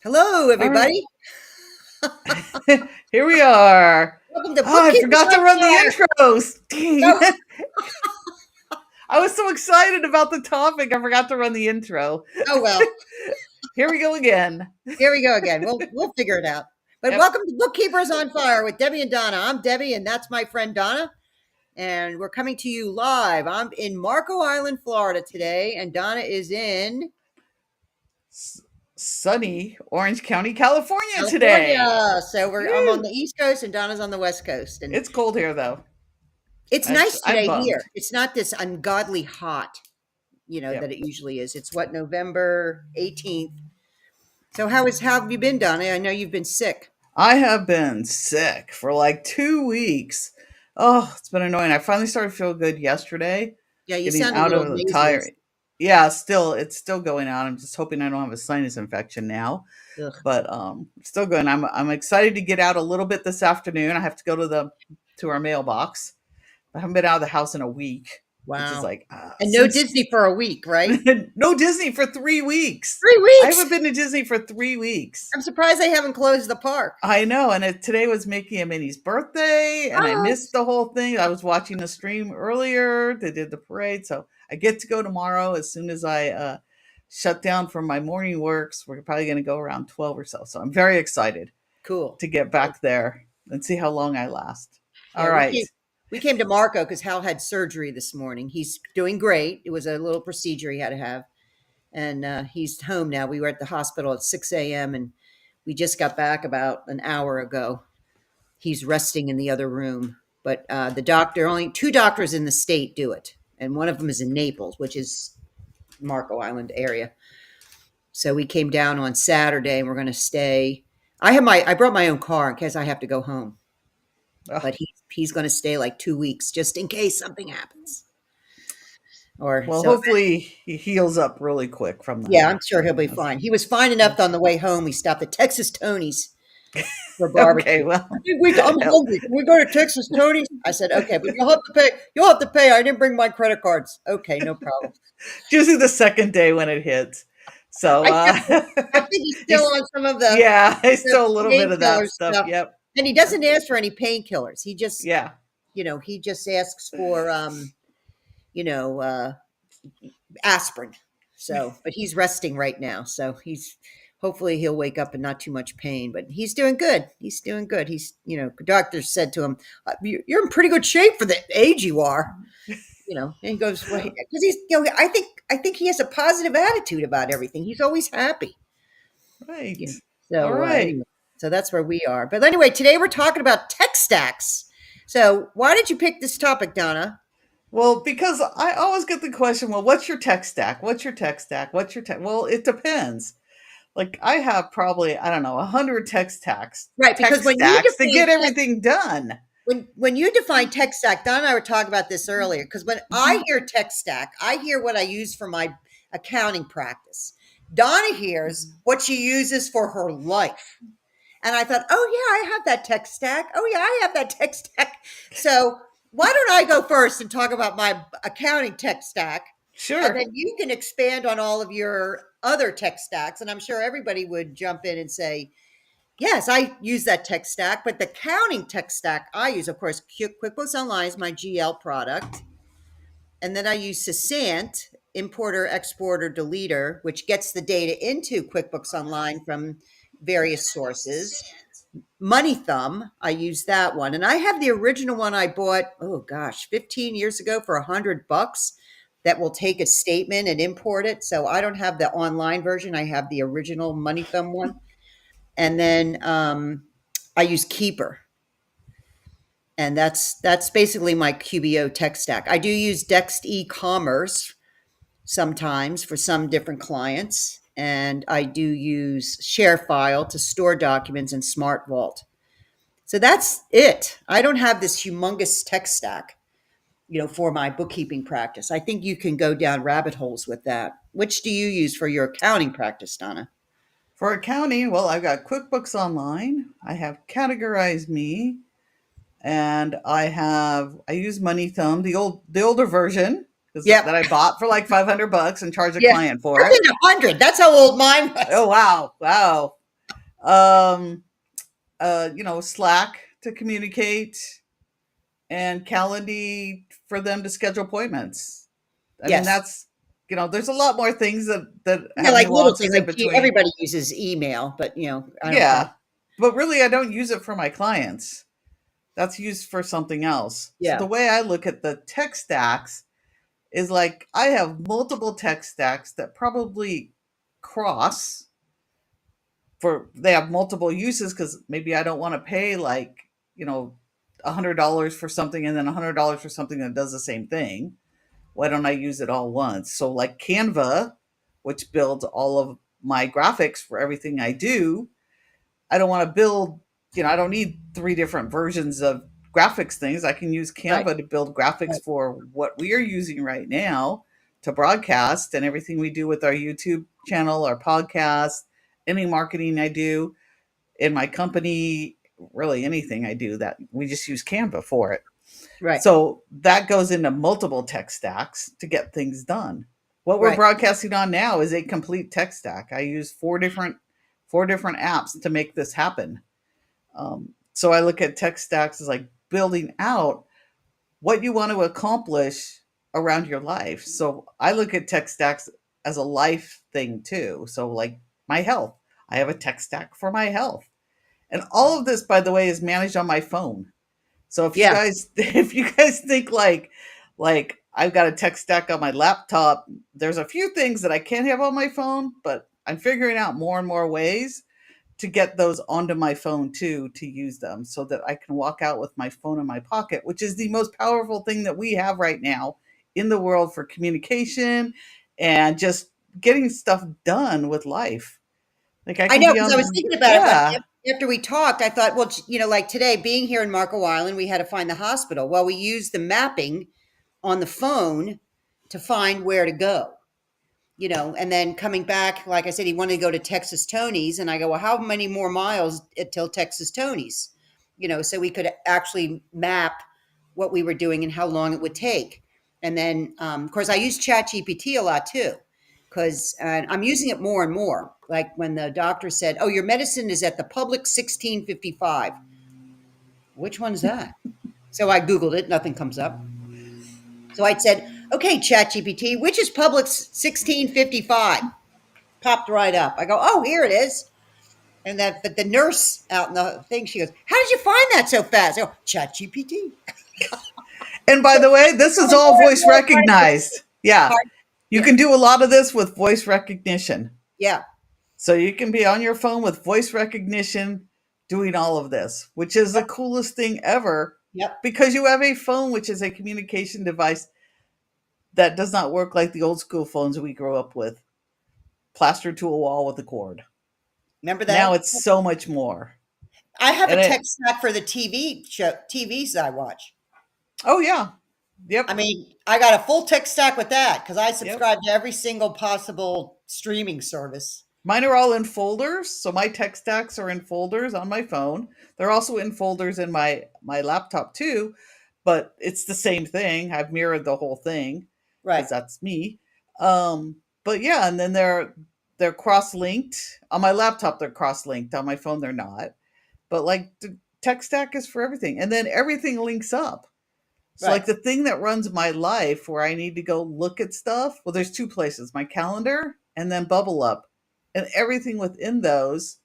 Hello, All right. everybody. Here we are. Welcome to Oh, I Bookkeepers forgot to on run the Fire. intros. Dang. Oh, I was so excited about the topic. I forgot to run the intro. oh well. Here we go again. Here we go again. We'll figure it out. But Yep. welcome to Bookkeepers on Fire with Debbie and Donna. I'm Debbie, and that's my friend Donna. And we're coming to you live. I'm in Marco Island, Florida today, and Donna is in S- Sunny Orange County, California today. California. So I'm on Woo. the East Coast, and Donna's on the West Coast. And It's cold here, though. it's nice I'm today here. bummed. It's not this ungodly hot, that Yep. it usually is. It's what, November 18th. So how have you been, Donna? I know you've been sick. I have been sick for like 2 weeks. Oh, it's been annoying. I finally started to feel good yesterday, Yeah, you getting sound a out little of the nasally. tire. Yeah, it's still going on. I'm just hoping I don't have a sinus infection now. Ugh. But still going. I'm excited to get out a little bit this afternoon. I have to go to our mailbox. I haven't been out of the house in a week, which is Wow. like And no since Disney for a week, right? no Disney for 3 weeks. 3 I weeks. haven't been to Disney for 3 weeks. I'm surprised they haven't closed the park. I know, and today was Mickey and Minnie's birthday, and I Oh, missed the whole thing. I was watching the stream earlier. They did the parade, so I get to go tomorrow as soon as I shut down from my morning works. We're probably going to go around 12 or so. So I'm very excited cool. to get back there and see how long I last. Yeah, All right. we came to Marco because Hal had surgery this morning. He's doing great. It was a little procedure he had to have, and he's home now. We were at the hospital at 6 a.m. and we just got back about an hour ago. He's resting in the other room, but the doctor, only two doctors in the state do it, and one of them is in Naples, which is Marco Island area. So we came down on Saturday and we're going to stay. I brought my own car in case I have to go home, Ugh, but he's going to stay like 2 weeks just in case something happens. Or well, so, hopefully he heals up really quick from yeah, that. I'm sure he'll be fine. He was fine enough on the way home. We stopped at Texas Tony's for Okay, barbecue. well, I'm hungry. Can we go to Texas Tony's? I said, okay, but you'll have to pay. You'll have to pay. I didn't bring my credit cards. Okay, no problem. usually the second day when it hits. So I think he's still he's on some of the yeah, it's still a little bit of painkiller that stuff. stuff. Yep. And he doesn't ask for any painkillers. He just, Yeah. he just asks for, you know, uh, aspirin. So, but he's resting right now. So hopefully he'll wake up in not too much pain, but he's doing good. He's doing good. Doctors said to him, you're in pretty good shape for the age you are, and he goes, well, because I think he has a positive attitude about everything. He's always happy. Right. All So right. anyway, so that's where we are. But anyway, today we're talking about tech stacks. So why did you pick this topic, Donna? Well, because I always get the question, well, what's your tech stack? What's your tech stack? What's your tech? Well, it depends. Like I have probably, I don't know, 100 Right, tech because when you stacks to define get everything done. when you define tech stack, Donna and I were talking about this earlier. Because when I hear tech stack, I hear what I use for my accounting practice. Donna hears what she uses for her life. And I thought, oh yeah, I have that tech stack. Oh yeah, I have that tech stack. So why don't I go first and talk about my accounting tech stack, and Sure. then you can expand on all of your other tech stacks. And I'm sure everybody would jump in and say, yes, I use that tech stack. But the accounting tech stack I use, of course, QuickBooks Online is my GL product. And then I use Cessant, importer, exporter, deleter, which gets the data into QuickBooks Online from various sources. Money Thumb, I use that one. And I have the original one I bought, oh gosh, 15 years ago for $100 that will take a statement and import it. So I don't have the online version. I have the original Money Thumb one. And then I use Keeper. And that's basically my QBO tech stack. I do use Dext e-commerce sometimes for some different clients. And I do use ShareFile to store documents in Smart Vault. So that's it. I don't have this humongous tech stack, for my bookkeeping practice. I think you can go down rabbit holes with that. Which do you use for your accounting practice, Donna? For accounting, well, I've got QuickBooks Online. I have Categorize Me, and I use Money Thumb, the older version Yep. that I bought for like $500 and charged a Yeah. client for I it. think 100. That's how old mine was. Oh wow, wow! Um, Slack to communicate, and Calendly for them to schedule appointments. I mean, Yes. that's, there's a lot more things that Yeah, have like little nuances things in like between. everybody uses email, but I don't follow. Yeah. But really, I don't use it for my clients. That's used for something else. So the Yeah. way I look at the tech stacks is like I have multiple tech stacks that probably cross for they have multiple uses because maybe I don't want to pay like, $100 for something and then $100 for something that does the same thing. Why don't I use it all once? So like Canva, which builds all of my graphics for everything I do, I don't want to build, I don't need three different versions of graphics things. I can use Right. Canva to build graphics Right. for what we are using right now to broadcast and everything we do with our YouTube channel, our podcast, any marketing I do in my company, really anything I do that we just use Canva for it. Right. So that goes into multiple tech stacks to get things done. What we're Right. broadcasting on now is a complete tech stack. I use four different apps to make this happen. So I look at tech stacks as like building out what you want to accomplish around your life. So I look at tech stacks as a life thing too. So like my health, I have a tech stack for my health. And all of this, by the way, is managed on my phone. So if you Yeah. guys if you guys think like I've got a tech stack on my laptop, there's a few things that I can't have on my phone, but I'm figuring out more and more ways to get those onto my phone too to use them so that I can walk out with my phone in my pocket, which is the most powerful thing that we have right now in the world for communication and just getting stuff done with life. Like I I can know be because I was on thinking about it, but yeah. after we talked, I thought, well, like today, being here in Marco Island, we had to find the hospital. Well, we used the mapping on the phone to find where to go. And then coming back, like I said, he wanted to go to Texas Tony's, and I go, well, how many more miles till Texas Tony's? So we could actually map what we were doing and how long it would take. And then, of course, I use ChatGPT a lot too, because I'm using it more and more. Like when the doctor said, "Oh, your medicine is at the Public 1655." Which one's that? So I Googled it. Nothing comes up. So I said, "Okay, ChatGPT, which is Public 1655?" Popped right up. I go, "Oh, here it is." And but the nurse out in the thing, she goes, "How did you find that so fast?" I go, ChatGPT. And by So the way, this is more all and voice more trying to recognized. Yeah. part. You Yeah, can do a lot of this with voice recognition. yeah, So you can be on your phone with voice recognition doing all of this, which is the yep, coolest thing ever yep. because you have a phone, which is a communication device that does not work like the old school phones we grew up with, plastered to a wall with a cord. Remember Now that? it's so much more. I have a And tech it, stack for the TVs that I watch. oh, yeah. I Yep. mean, I got a full tech stack with that because I Yep. subscribe to every single possible streaming service. Mine are all in folders, so my tech stacks are in folders on my phone. They're also in folders in my laptop too, but it's the same thing. I've mirrored the whole thing Right. because that's me. But yeah, and then they're cross-linked on my laptop. They're cross-linked on my phone. They're not. But like the tech stack is for everything, and then everything links up. So Right. like the thing that runs my life where I need to go look at stuff, well, there's two places, my calendar and then Bubble Up. And everything within those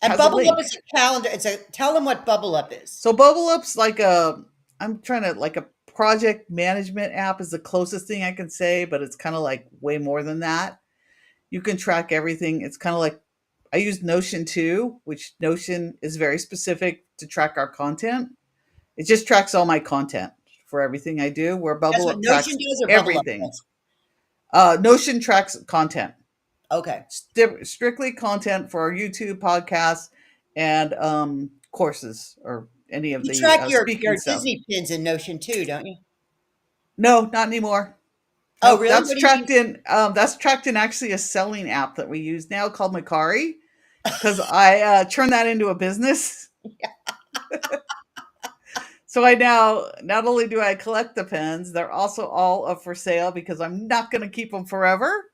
And has a Bubble Up link. is a calendar. Tell them what Bubble Up is. So Bubble Up's like I'm trying to like a project management app is the closest thing I can say, but it's kind of like way more than that. You can track everything. It's kind of like I use Notion too, which Notion is very specific to track our content. It just tracks all my content for everything I do, where That's Bubble what Up Notion tracks does, or Bubble Up everything. does. Notion tracks content, Okay. strictly content for our YouTube podcasts and courses or any of You the track your speaking stuff. Disney pins in Notion too, don't you? No, not anymore. Oh, Nope, really? that's What do you tracked mean? in. That's tracked in actually a selling app that we use now called Macari because I turned that into a business. So I now not only do I collect the pens, they're also all up for sale because I'm not going to keep them forever.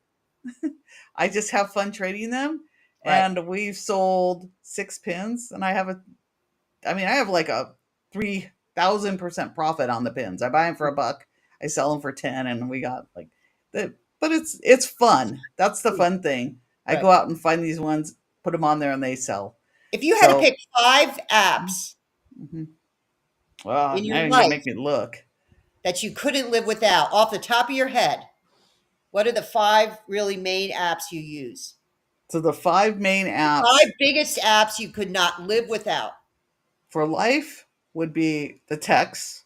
I just have fun trading them. Right. and we've sold 6 pins, and I have like a 3,000% profit on the pins. I buy them for $1, I sell them for 10, and we got like the. But it's fun. That's the Yeah. fun thing. I Right. go out and find these ones, put them on there, and they sell. If you had to So, pick 5 apps mhm. Well, in now your you're gonna life make me look. that you couldn't live without, off the top of your head, what are the 5 really main apps you use? So the 5 main The apps 5 biggest apps you could not live without. for life would be the text,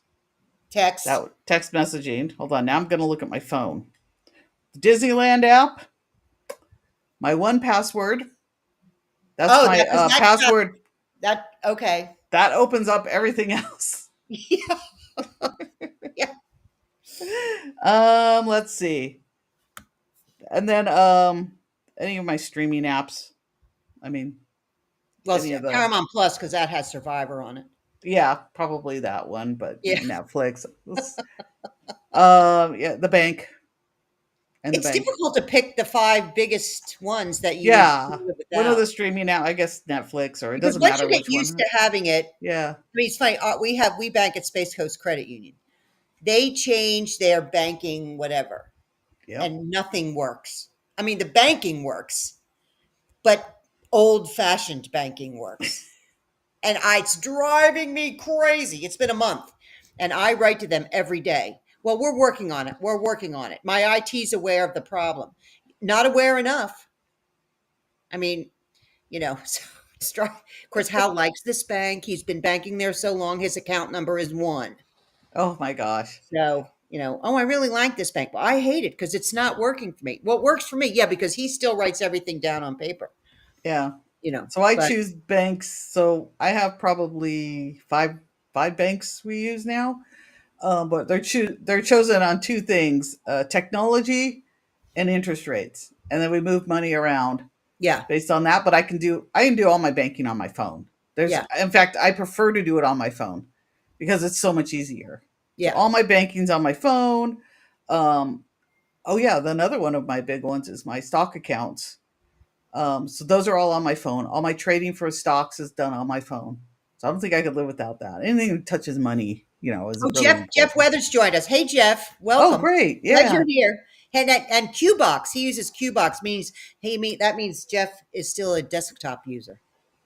Text. text messaging. Hold on, now I'm gonna look at my phone. The Disneyland app, my 1Password. That's Oh, my that because that's not password. that. Okay. That opens up everything else. Yeah. Yeah. Let's see. And then any of my streaming apps. I mean, Well, any of the Paramount Plus because that has Survivor on it. yeah, probably that one, but Yeah. Netflix. Yeah, the bank and the It's bank. difficult to pick the 5 biggest ones that you Yeah, couldn't live one of without. the streaming out. I guess Netflix, or it Because doesn't once matter you get which used one. to having it, Yeah. I mean, it's funny. We bank at Space Coast Credit Union. They change their banking whatever, Yep. and nothing works. I mean, the banking works, but old fashioned banking works, and it's driving me crazy. It's been a month, and I write to them every day. Well, we're working on it. We're working on it. My IT's aware of the problem, not aware enough. I mean, so of course, Hal likes this bank. He's been banking there so long. His account number is one. Oh my gosh. So, oh, I really like this bank. Well, I hate it because it's not working for me. Well, it works for me. Yeah, because he still writes everything down on paper, Yeah. So I but choose banks. So I have probably five banks we use now. But they're chosen on two things: technology and interest rates, and then we move money around yeah, based on that. But I can do all my banking on my phone. yeah, In fact, I prefer to do it on my phone because it's so much easier. So yeah. all my banking's on my phone. Um, oh yeah, then another one of my big ones is my stock accounts. So those are all on my phone. All my trading for stocks is done on my phone. So I don't think I could live without that. Anything that touches money, is Oh, really Jeff important. Weathers joined us. Hey, Jeff, Oh, welcome. great. Glad Yeah. you're here. And QBox, he uses QBox. That means Jeff is still a desktop user.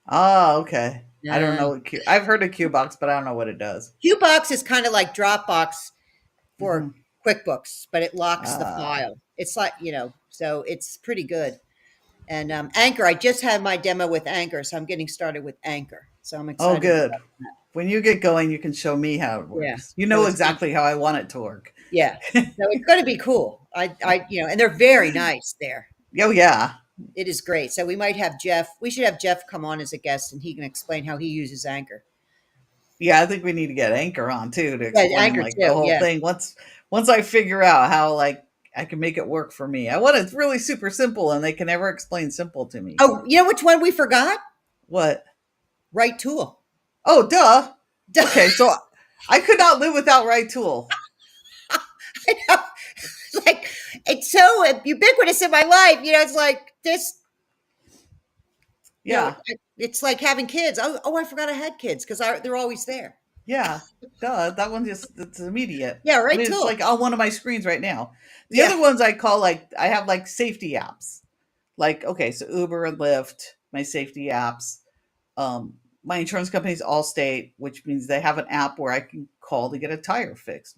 Ah, okay. I don't Uh, know I've heard of Qbox, but I don't know what it does. QBox is kind of like Dropbox for Hmm. QuickBooks, but it locks the Ah. file. It's like, so it's pretty good. And Anchor, I just had my demo with Anchor, so I'm getting started with Anchor. So I'm Oh, excited good. about that. When you get going, you can show me how it Yeah. works. You So know it's good. exactly how I want it to work. Yeah. So it's going to be cool. And they're very nice there. Oh, yeah. It is great. So we should have Jeff come on as a guest and he can explain how he uses Anchor. Yeah, I think we need to get Anchor on too to Yeah, explain Anchor like the too. whole Yeah. thing. Once I figure out how like I can make it work for me. I want it really super simple and they can never explain simple to me. Oh, you know which one we forgot? What? Right Tool. Oh, duh. Okay, so I could not live without Right Tool. I know. Like it's so ubiquitous in my life. It's like this. Yeah. It's like having kids. Oh, I forgot I had kids because they're always there. Yeah. Duh. That one it's immediate. Yeah, I right mean, it's tool. like on one of my screens right now. The Yeah, other ones I call like I have like safety apps. Like, okay, so Uber and Lyft, my safety apps. My insurance company's Allstate, which means they have an app where I can call to get a tire fixed.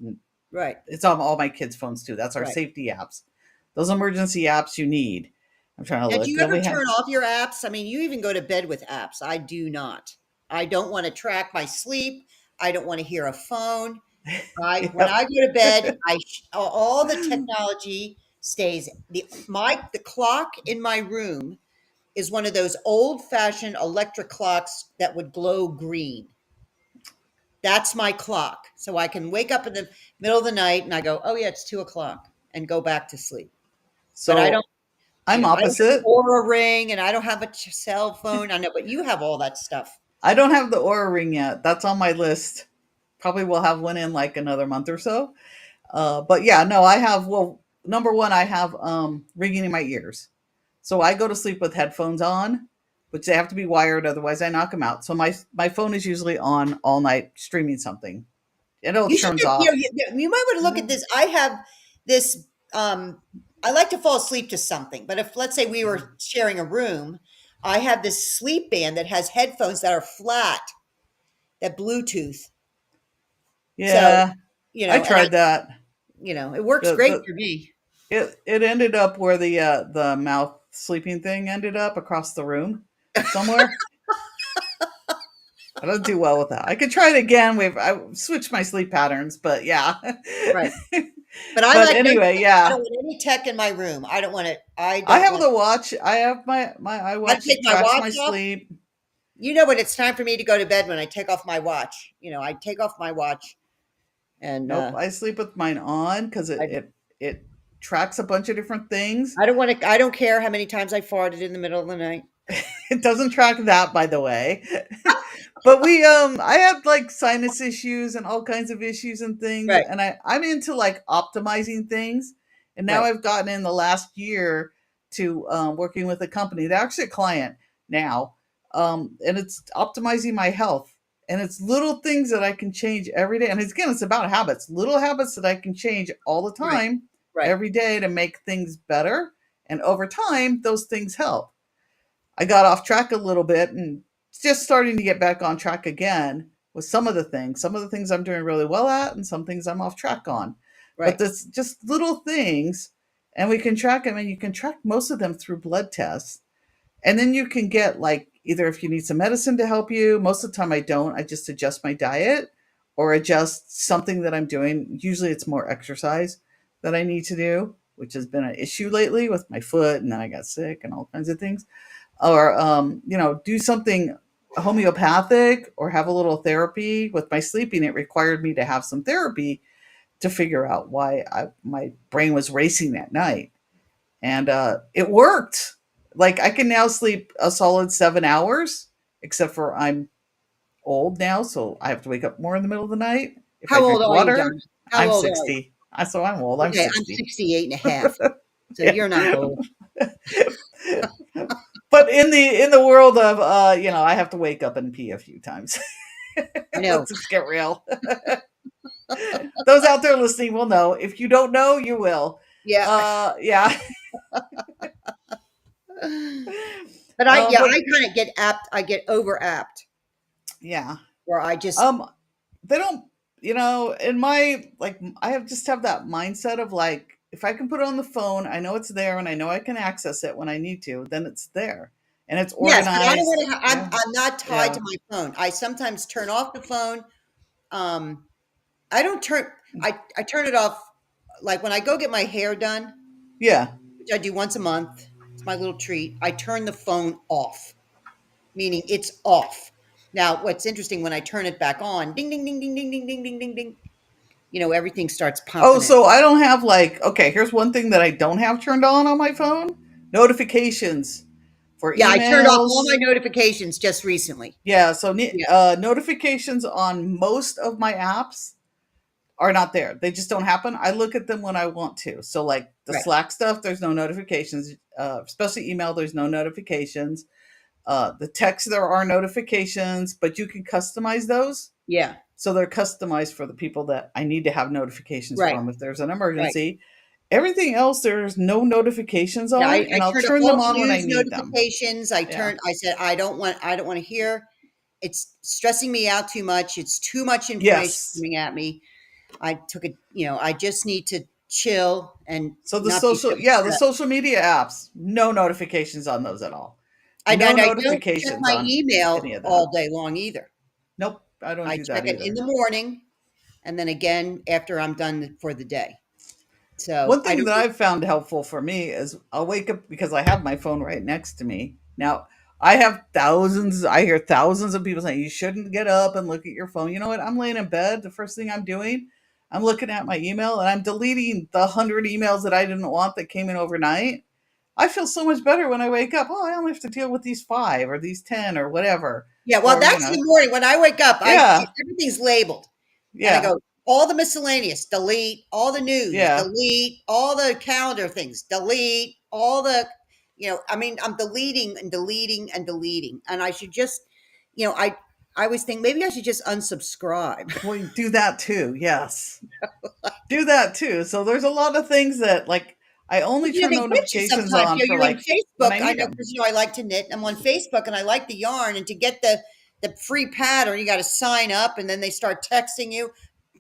right, It's on all my kids' phones too. That's our right. safety apps. Those emergency apps you need. I'm trying to Now, do look. you Then ever we have turn off your apps? I mean, you even go to bed with apps. I do not. I don't want to track my sleep. I don't want to hear a phone. When yep. I go to bed, all the technology stays. The clock in my room is one of those old fashioned electric clocks that would glow green. That's my clock. So I can wake up in the middle of the night and I go, oh yeah, it's 2 o'clock and go back to sleep. But I don't, So I'm I don't have an opposite. Aura ring and I don't have a cell phone. I know, but you have all that stuff. I don't have the Aura ring yet. That's on my list. Probably will have one in like another month or so. But yeah, no, I have, well, number one, I have ringing in my ears. So I go to sleep with headphones on, which they have to be wired, otherwise I knock them out. So my phone is usually on all night streaming something. It all You should turns just, off. you might want to look at this. I have this, I like to fall asleep to something, but if, let's say we were sharing a room, I have this sleep band that has headphones that are flat, that Bluetooth. So, Yeah, I and tried that. it works great The for me. it ended up where the mouth sleeping thing ended up across the room somewhere. I don't do well with that. I could try it again. I switched my sleep patterns, but yeah. Right. But I But like no anyway, tech. I don't yeah. want any tech in my room. I don't want it. I I don't have want, the watch. I have my I iWatch take that my tracks watch my off. sleep. When it's time for me to go to bed when I take off my watch. I take off my watch and Nope, I sleep with mine on because I it tracks a bunch of different things. I don't want to. I don't care how many times I farted in the middle of the night. It doesn't track that, by the way. But I had like sinus issues and all kinds of issues and things, Right, and I'm into like optimizing things. And now right, I've gotten in the last year to working with a company. They're actually a client now, and it's optimizing my health. And it's little things that I can change every day. And it's about habits, little habits that I can change all the right, time, right, every day to make things better. And over time, those things help. I got off track a little bit and just starting to get back on track again with some of the things. Some of the things I'm doing really well at, and some things I'm off track on. But right, that's just little things, and we can track them, and you can track most of them through blood tests. And then you can get like either if you need some medicine to help you. Most of the time, I don't. I just adjust my diet or adjust something that I'm doing. Usually, it's more exercise that I need to do, which has been an issue lately with my foot, and then I got sick and all kinds of things, or do something homeopathic or have a little therapy. With my sleeping, it required me to have some therapy to figure out why my brain was racing at night, and it worked. Like I can now sleep a solid 7 hours, except for I'm old now, so I have to wake up more in the middle of the night if I How old drink are you, water. Donna? How I'm old are you? 60. So I'm old. I'm Okay, I'm 60. 68 and a half. So Yeah. you're not old. But in the world of I have to wake up and pee a few times. I know. Let's just get real. Those out there listening will know. If you don't know, you will. Yeah. Yeah. But I But kind of get apt. I get over apt yeah. where I just, Um, they don't, in my like, I have that mindset of like, if I can put it on the phone, I know it's there, and I know I can access it when I need to. Then it's there, and it's yes, but I don't organized. want to, Yeah. I'm not tied Yeah. to my phone. I sometimes turn off the phone. Um, I don't turn, I turn it off. Like when I go get my hair done, Yeah. which I do once a month, it's my little treat. I turn the phone off, meaning it's off. Now, what's interesting when I turn it back on, ding, ding, ding, ding, ding, ding, ding, ding, ding, ding, everything starts Oh, popping in. so I don't have like, okay, here's one thing that I don't have turned on my phone: notifications for Yeah, I turned off all my emails. notifications just recently. Yeah, so Yeah, notifications on most of my apps are not there. They just don't happen. I look at them when I want to. So like the right. Slack stuff, there's no notifications. Especially email, there's no notifications. The text, there are notifications, but you can customize those. Yeah, So they're customized for the people that I need to have notifications right, from if there's an right. emergency. Everything else, there's no notifications Yeah, on, I and I'll turned off turn all them the on when I news need them. notifications. Yeah. I said, I don't want to hear. It's stressing me out too much. It's too much information Yes. coming at me. I took it, I just need to chill and So not be so the upset. social media apps, no notifications on those at all. No And I don't check notifications my on any email of that. all day long either. Nope, I don't I do check that it in either. the morning and then again after I'm done for the day. So One I thing don't, that I've found helpful for me is I'll wake up because I have my phone right next to me. Now, I hear thousands of people saying you shouldn't get up and look at your phone. You know what? I'm laying in bed. The first thing I'm doing, I'm looking at my email and I'm deleting the 100 emails that I didn't want that came in overnight. I feel so much better when I wake up. Oh, I only have to deal with these 5 or these 10 or whatever. yeah, well, Or, that's in the morning. When I wake up, yeah, everything's labeled. And I yeah, go, all the miscellaneous, delete, all the news, yeah. delete, all the calendar things, delete, all the, I mean, I'm deleting and deleting and deleting, and I should just, I always think maybe I should just unsubscribe. Well, you do that too. Yes. Do that too. So there's a lot of things that like I only But, turn they get you notifications sometimes. on for You're in like when Facebook. I I need know them. because I like to knit. I'm on Facebook and I like the yarn. And to get the free pattern, you got to sign up, and then they start texting you,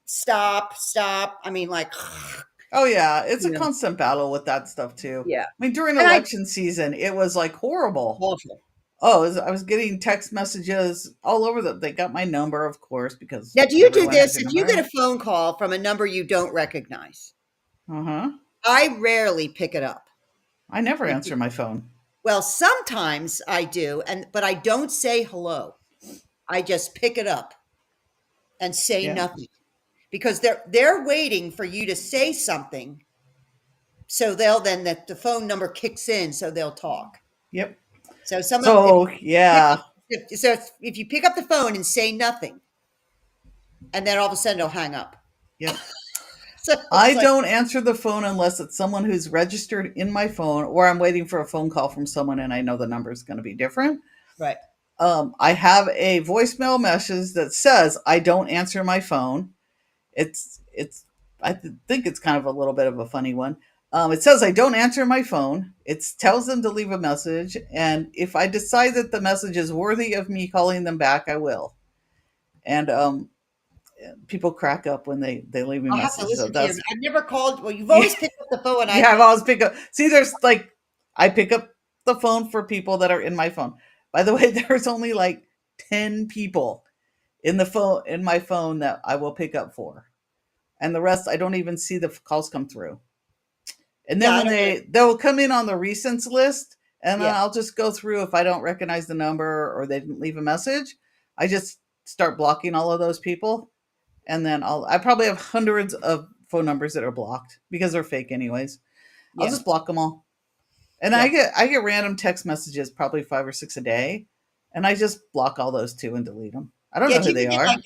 stop, stop. I mean, like, Oh yeah, it's a you know, constant battle with that stuff too. yeah. I mean, during And I election season, it was like horrible. awful. Oh, I was getting text messages all over they got my number, of course, because Now, do you do everyone has this your if you get number. a phone call from a number you don't recognize? Uh-huh. I rarely pick it up. I never Like, answer my phone. well, sometimes I do, but I don't say hello. I just pick it up and say Yeah. nothing because they're waiting for you to say something, so they'll then the phone number kicks in, so they'll talk. Yep. So some of if So you pick yeah. up, if you pick up the phone and say nothing, and then all of a sudden they'll hang up. Yep. So I it's like, don't answer the phone unless it's someone who's registered in my phone or I'm waiting for a phone call from someone and I know the number is going to be different. right. I have a voicemail message that says I don't answer my phone. It's think it's kind of a little bit of a funny one. It says I don't answer my phone. It tells them to leave a message, and if I decide that the message is worthy of me calling them back, I will. And people crack up when they leave me a I'll have to message. So listen to you. that's I've never called. Well, you've yeah, always picked up the phone. yeah. I've always pick up. See, there's like I pick up the phone for people that are in my phone. By the way, there's only like 10 people in my phone that I will pick up for, and the rest I don't even see the calls come through. And then Yeah, I when don't. they'll come in on the recents list, and then Yeah, I'll just go through if I don't recognize the number or they didn't leave a message, I just start blocking all of those people. And then I probably have hundreds of phone numbers that are blocked because they're fake anyways. I'll yeah, just block them all. And yeah. I get random text messages, probably 5 or 6 a day, and I just block all those too and delete them. I don't Yeah, know do who you they ever get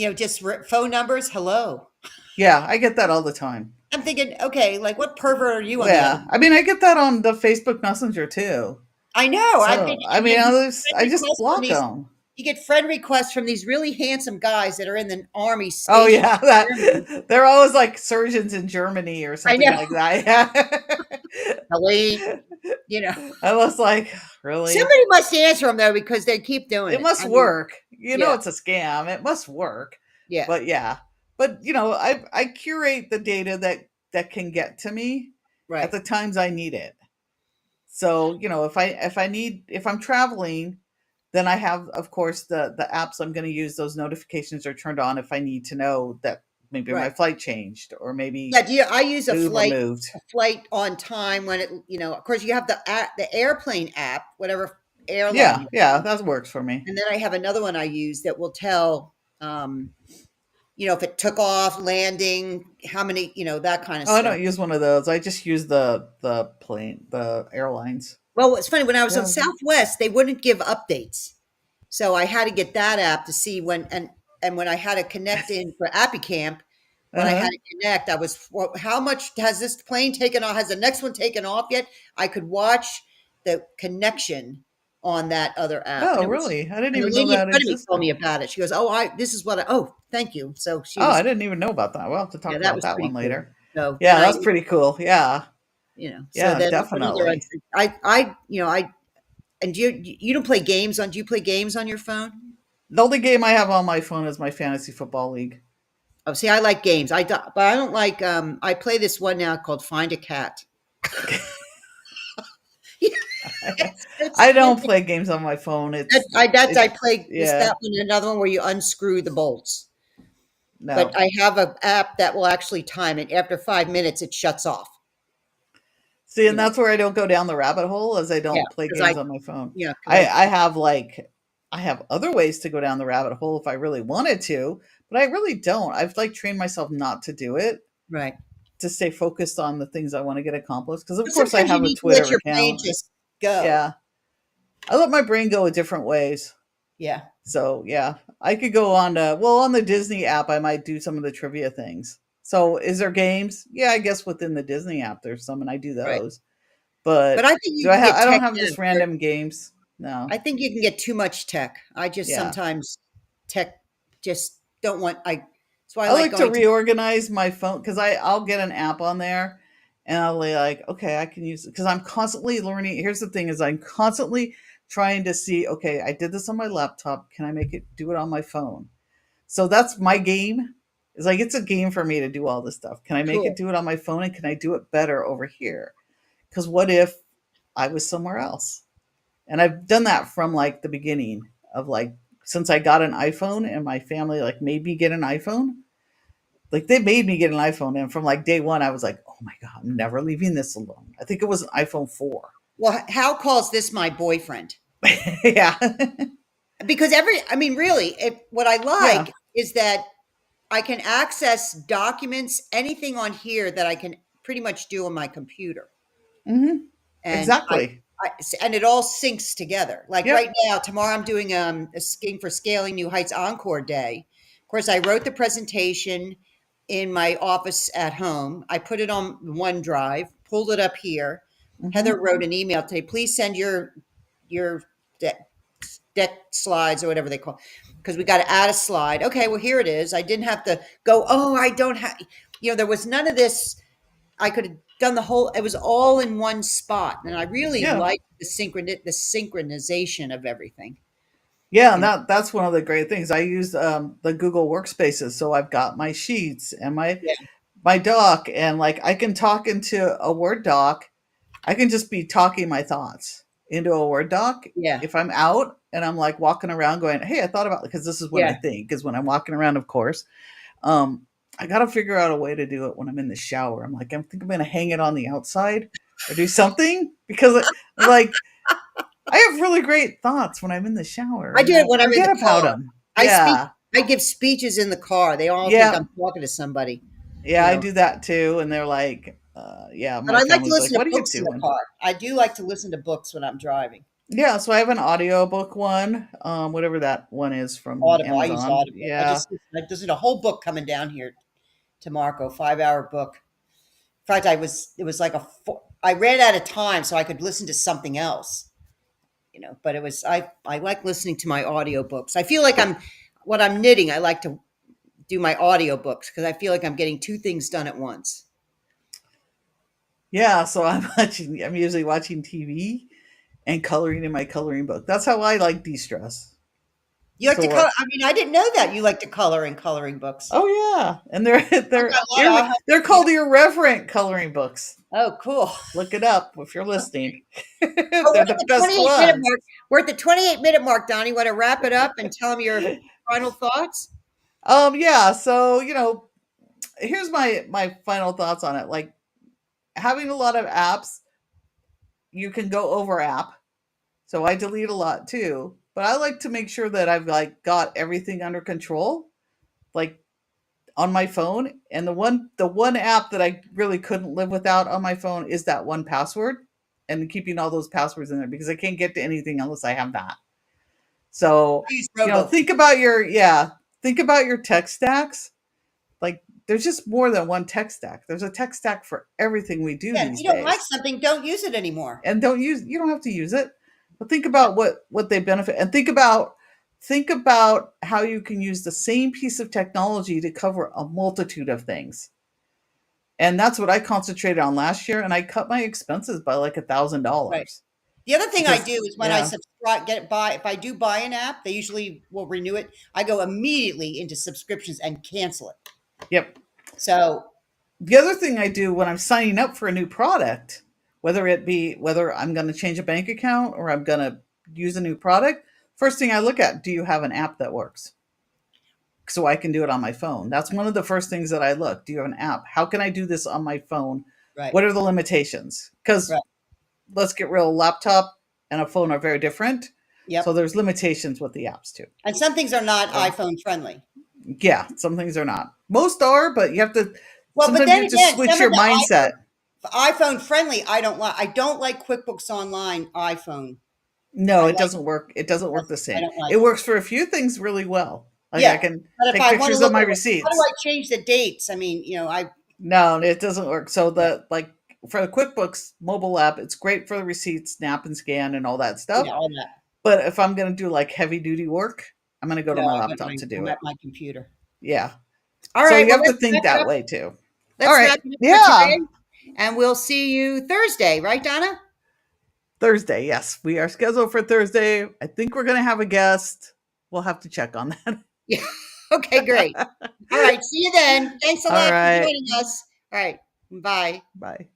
are. just phone numbers? Hello. Yeah, I get that all the time. I'm thinking, okay, like what pervert are you on the other? Yeah, I mean, I get that on the Facebook Messenger too. I know. I So think, I and mean, then you I get friend just requests from block these. them. You get friend requests from these really handsome guys that are in the army Oh stationed yeah, in Germany. they're always like surgeons in Germany or I something know. like that. Delete. You know, Yeah. I was like, really? somebody must answer them though because they keep doing It it. must I mean, work. You know, yeah, it's a scam. It must work. yeah, But yeah, but I curate the data that can get to me at right, the times I need it. So if I'm traveling, then I have, of course, the apps I'm going to use. Those notifications are turned on if I need to know that maybe my right. flight changed or maybe Yeah, I use the Uber moved. a flight on time when of course you have the airplane app, whatever airline Yeah, you're yeah, on. that works for me. And then I have another one I use that will tell, if it took off, landing, how many, that kind of Oh, I stuff. don't use one of those. I just use the airlines. Well, it's funny when I was on Yeah. Southwest, they wouldn't give updates. So I had to get that app to see and when I had to connect in for Appy Camp, when I had Uh-huh. to connect, I was, well, how much has this plane taken off? Has the next one taken off yet? I could watch the connection on that other app, Oh, really? I didn't and the even know lady in that front of me told existed. me about it. She goes, "Oh, this is what oh, thank you." So she Oh, I was, didn't even know about that. We'll have to yeah, talk that about was that pretty one cool. later. So then Yeah, that's pretty cool. Yeah. so Yeah, then what other, definitely. and you don't play games do you play games on your phone? The only game I have on my phone is my fantasy football league. Oh, see, I like games. But I don't like. I play this one now called Find a Cat. It's I don't play games on my phone. I play this Yeah, that one and another one where you unscrew the bolts. But no. I have an app that will actually time it. After 5 minutes, it shuts off. See, You and know, that's where I don't go down the rabbit hole as I yeah, don't play because games on my phone. because I I have other ways to go down the rabbit hole if I really wanted to, but I really don't. I've like trained myself not to do it right. to stay focused on the things I want to get accomplished. Because of But course I sometimes you have a need to let Twitter your brain account. just go. Yeah. I let my brain go a different ways. Yeah. So yeah, I could go on to on the Disney app. I might do some of the trivia things. So is there games? Yeah, I guess within the Disney app there's some, and I do Right. those. But But I think you can get I don't tech have down just here. random games. No. I think you can get too much tech. I just Yeah. sometimes tech just don't want. That's why I I like like to going to. reorganize my phone because I'll get an app on there and I'll be like, okay, I can use it because I'm constantly learning. Here's the thing is I'm constantly trying to see, okay, I did this on my laptop. Can I make it do it on my phone? So that's my game. It's like it's a game for me to do all this stuff. Can I make it Cool. do it on my phone and can I do it better over here? Because what if I was somewhere else? And I've done that from like the beginning of like since I got an iPhone and my family like made me get an iPhone. Like they made me get an iPhone, and from like day one, I was like, "Oh my god, I'm never leaving this alone." I think it was an iPhone 4. Well, Hal calls this my boyfriend Yeah, because I mean, really, what I yeah, like is that I can access documents, anything on here that I can pretty much do on my computer. hmm And exactly. and it all syncs together. Like right Yep. now, tomorrow I'm doing a scheme for Scaling New Heights Encore Day. Of course, I wrote the presentation in my office at home. I put it on OneDrive, pulled it up here. Heather hmm wrote an email today. Please send your deck, deck slides or whatever they call, because we got to add a slide. Okay, well here it is. I didn't have to go. Oh, I don't have. There was none of this. I could have done the whole. It was all in one spot, and I really Yeah, liked the synchronization of everything. yeah, You and know, that's one of the great things. I use the Google Workspaces, so I've got my sheets and yeah, my doc, and like I can talk into a Word doc. I can just be talking my thoughts into a Word doc yeah, if I'm out and I'm like walking around going, "Hey, I thought about," because this is when I yeah. think, because when I'm walking around, of course, um, I got to figure out a way to do it when I'm in the shower. I'm like, I think I'm going to hang it on the outside or do something because, like, I have really great thoughts when I'm in the shower I and do it I when I'm in forget the about car. them. I speak. Yeah. I give speeches in the car. They all think Yeah. I'm talking to somebody. Yeah. You I know, do that too. And they're like, yeah, but my I like to family's like, listen to what are you books in the doing? car. I do like to listen to books when I'm driving. Yeah. So I have an audiobook one, whatever that one is from Audible. I use Amazon. Audible. Yeah. I just did a whole book coming down here to Marco, 5 hour book. In fact, it was like I read at a time so I could listen to something else, but I like listening to my audiobooks. I feel like when I'm knitting, I like to do my audiobooks because I feel like I'm getting two things done at once. Yeah. So I'm usually watching TV and coloring in my coloring book. That's how I like de stress. You like So to color? I mean, I didn't know that you like to color in coloring books. oh yeah, and they're I'm not lying, I'll have they're to. called irreverent coloring books. Oh, cool. Look it up if you're listening. Oh, They're the best 28-minute ones. mark. We're at the 28-minute mark, Donnie. Want to wrap it up and tell them your final thoughts? Yeah, so here's my final thoughts on it. Like having a lot of apps, you can go over app. So I delete a lot too, but I like to make sure that I've like got everything under control. Like on my phone, and the one app that I really couldn't live without on my phone is that one password, and keeping all those passwords in there because I can't get to anything unless I have that. So I use Robo. think about your tech stacks. Like there's just more than one tech stack. There's a tech stack for everything we do Yeah, if these you don't like days. something, don't use it anymore. And you don't have to use it, but think about what they benefit, and think about how you can use the same piece of technology to cover a multitude of things. And that's what I concentrated on last year, and I cut my expenses by like Right. $1,000 The other thing I because do is when I yeah, subscribe, if I do buy an app, they usually will renew it. I go immediately into subscriptions and cancel it. yep. So, The other thing I do when I'm signing up for a new product, whether I'm going to change a bank account or I'm going to use a new product, first thing I look at, do you have an app that works? So I can do it on my phone. That's one of the first things that I look. Do you have an app? How can I do this on my phone? right, What are the limitations? Because right. let's get real, a laptop and a phone are very different. So Yep. there's limitations with the apps too. And some things are not So iPhone friendly. yeah, some things are not. Most are, but you have to Well, but sometimes you then have to again, switch some of your the mindset. iPhone friendly, I don't like. I don't like QuickBooks Online iPhone. No, I it like. doesn't work. It doesn't work the I same. don't like It it. works for a few things really well. Like I Yeah, can but if take I want to pictures of look my at how do receipts. I change the dates? I mean, No, it doesn't work. So yeah, the like for the QuickBooks mobile app, it's great for the receipts, snap and scan and all that stuff. Yeah, all that. But if I'm going to do like heavy duty work, I'm going to go to No, my laptop to do I'm it. at my computer. Yeah. All So right. you Well, have to think that way too. All let's wrap right. it up for Yeah. today. And we'll see you Thursday, right, Donna? Thursday. Yes. We are scheduled for Thursday. I think we're going to have a guest. We'll have to check on that. Yeah. Okay, great. All right. See you then. Thanks a All lot for right. joining us. All right. Bye. Bye.